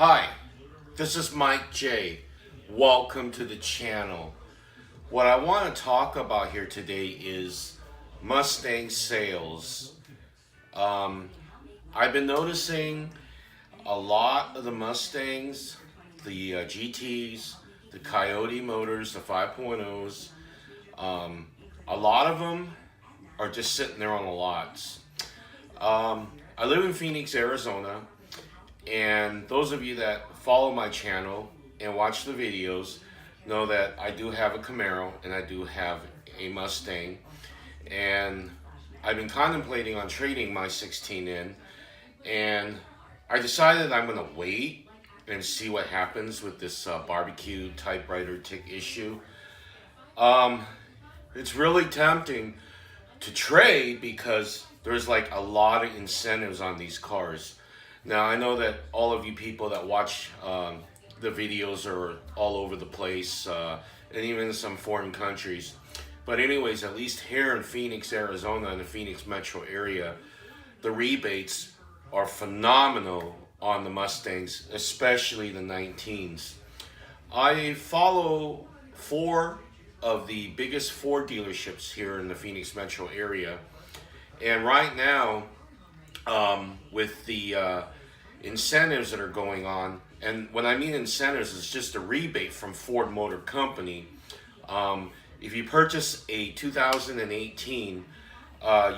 Hi, this is Mike J. Welcome to the channel. What I want to talk about here today is Mustang sales. I've been noticing a lot of the Mustangs, the GTs, the Coyote Motors, the 5.0s. A lot of them are just sitting there on the lots. I live in Phoenix, Arizona, and those of you that follow my channel and watch the videos know that I do have a Camaro and I do have a Mustang, and I've been contemplating on trading my 16 in, and I decided I'm going to wait and see what happens with this barbecue typewriter tick issue. It's really tempting to trade because there's like a lot of incentives on these cars. Now, I know that all of you people that watch the videos are all over the place, and even in some foreign countries. But anyways, at least here in Phoenix, Arizona, in the Phoenix metro area, the rebates are phenomenal on the Mustangs, especially the 19s. I follow 4 of the biggest Ford dealerships here in the Phoenix metro area. And right now, with the incentives that are going on, and when I mean incentives, it's just a rebate from Ford Motor Company. If you purchase a 2018,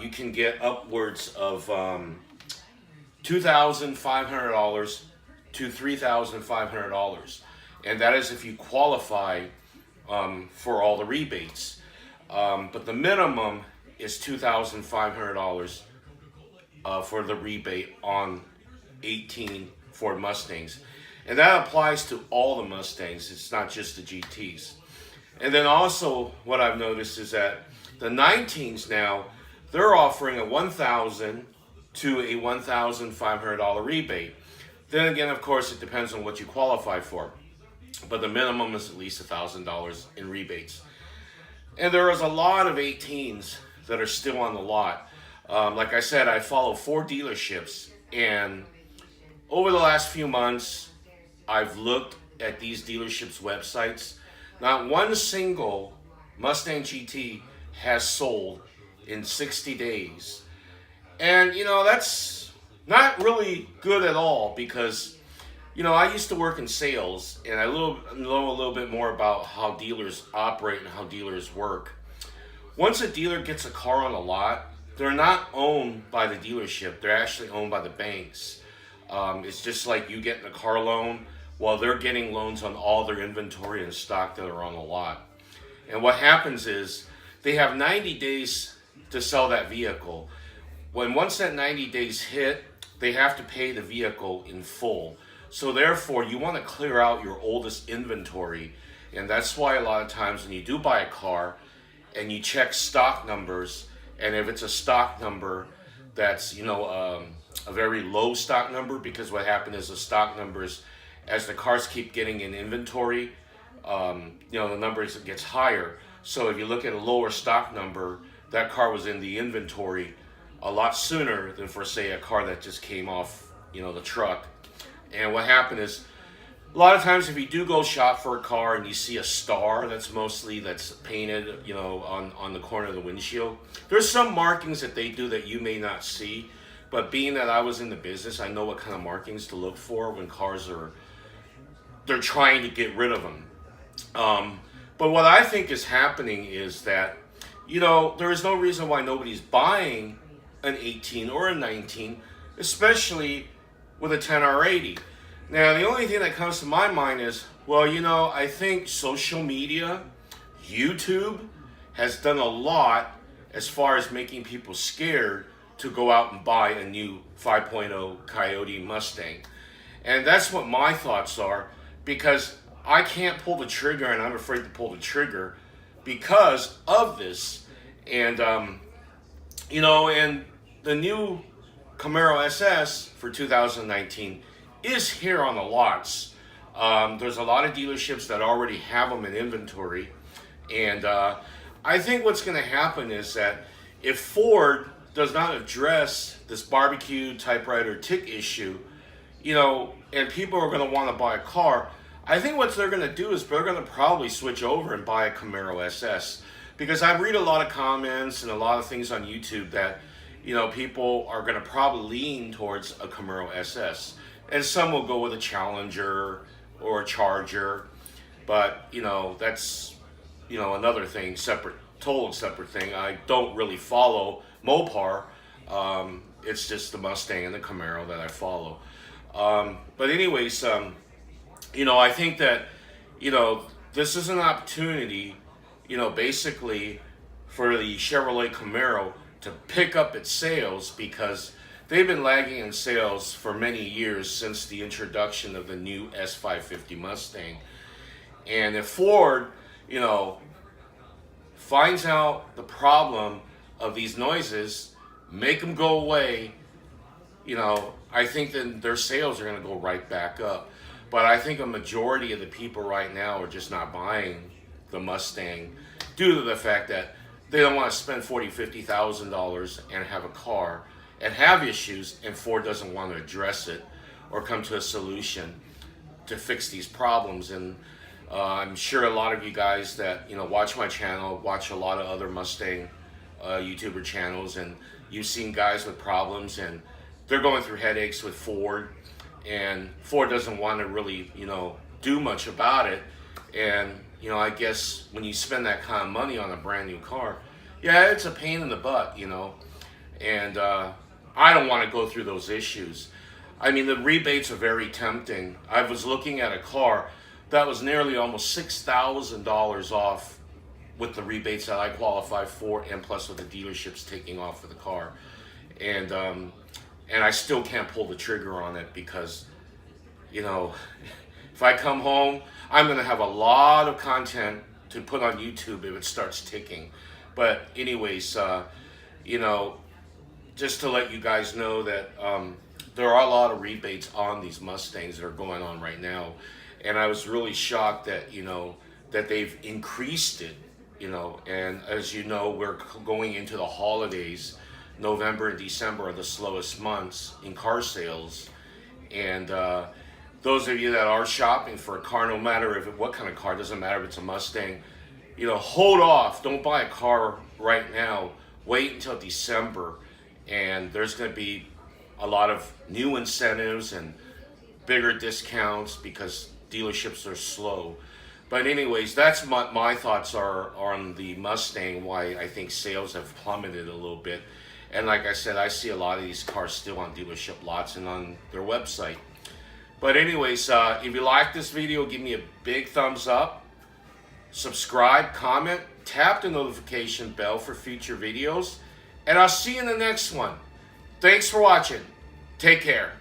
you can get upwards of $2,500 to $3,500, and that is if you qualify for all the rebates. But the minimum is $2,500 for the rebate on 18 Ford Mustangs. And that applies to all the Mustangs. It's not just the GTs. And then also what I've noticed is that the 19s now, they're offering a $1,000 to a $1,500 rebate. Then again, of course, it depends on what you qualify for. But the minimum is at least $1,000 in rebates. And there is a lot of 18s that are still on the lot. Like I said, I follow 4 dealerships, and over the last few months, I've looked at these dealerships' websites. Not one single Mustang GT has sold in 60 days. And, that's not really good at all because, I used to work in sales, and I know a little bit more about how dealers operate and how dealers work. Once a dealer gets a car on the lot, they're not owned by the dealership. They're actually owned by the banks. It's just like you getting a car loan while they're getting loans on all their inventory and stock that are on the lot. And what happens is they have 90 days to sell that vehicle. Once that 90 days hit, they have to pay the vehicle in full. So therefore, you want to clear out your oldest inventory. And that's why a lot of times when you do buy a car and you check stock numbers, and if it's a stock number that's, a very low stock number, because what happened is the stock numbers, as the cars keep getting in inventory, the numbers gets higher. So if you look at a lower stock number, that car was in the inventory a lot sooner than for, say, a car that just came off, the truck. And what happened is, a lot of times if you do go shop for a car and you see a star that's painted, on the corner of the windshield, there's some markings that they do that you may not see. But being that I was in the business, I know what kind of markings to look for when cars they're trying to get rid of them. But what I think is happening is that, there is no reason why nobody's buying an 18 or a 19, especially with a 10R80. Now, the only thing that comes to my mind is, I think social media, YouTube, has done a lot as far as making people scared to go out and buy a new 5.0 Coyote Mustang. And that's what my thoughts are, because I can't pull the trigger, and I'm afraid to pull the trigger because of this. And, and the new Camaro SS for 2019 is here on the lots. There's a lot of dealerships that already have them in inventory. And I think what's going to happen is that if Ford does not address this barbecue typewriter tick issue, you know, and people are going to want to buy a car, I think what they're going to do is they're going to probably switch over and buy a Camaro SS. Because I read a lot of comments and a lot of things on YouTube that, you know, people are going to probably lean towards a Camaro SS. And some will go with a Challenger or a Charger. But, you know, that's, you know, another thing, total separate thing. I don't really follow Mopar. It's just the Mustang and the Camaro that I follow. But anyways, you know, I think that, you know, this is an opportunity, you know, basically for the Chevrolet Camaro to pick up its sales, because they've been lagging in sales for many years since the introduction of the new S550 Mustang. And if Ford, you know, finds out the problem of these noises, make them go away, you know, I think then their sales are going to go right back up. But I think a majority of the people right now are just not buying the Mustang due to the fact that they don't want to spend $40,000, $50,000 and have a car and have issues, and Ford doesn't want to address it or come to a solution to fix these problems. And I'm sure a lot of you guys that, you know, watch my channel, watch a lot of other Mustang YouTuber channels, and you've seen guys with problems and they're going through headaches with Ford, and Ford doesn't want to really, you know, do much about it. And, you know, I guess when you spend that kind of money on a brand new car, yeah, it's a pain in the butt, you know. And I don't want to go through those issues. I mean, the rebates are very tempting. I was looking at a car that was nearly almost $6,000 off with the rebates that I qualify for, and plus with the dealerships taking off for the car. And I still can't pull the trigger on it because, you know, if I come home, I'm going to have a lot of content to put on YouTube if it starts ticking. But anyways, you know, just to let you guys know that there are a lot of rebates on these Mustangs that are going on right now. And I was really shocked that, you know, that they've increased it, you know. And as you know, we're going into the holidays. November and December are the slowest months in car sales. And those of you that are shopping for a car, no matter what kind of car, doesn't matter if it's a Mustang, you know, hold off. Don't buy a car right now. Wait until December, and there's going to be a lot of new incentives and bigger discounts because dealerships are slow. But anyways, that's my thoughts are on the Mustang, why I think sales have plummeted a little bit. And like I said, I see a lot of these cars still on dealership lots and on their website. But anyways, if you like this video, give me a big thumbs up. Subscribe, comment, tap the notification bell for future videos. And I'll see you in the next one. Thanks for watching. Take care.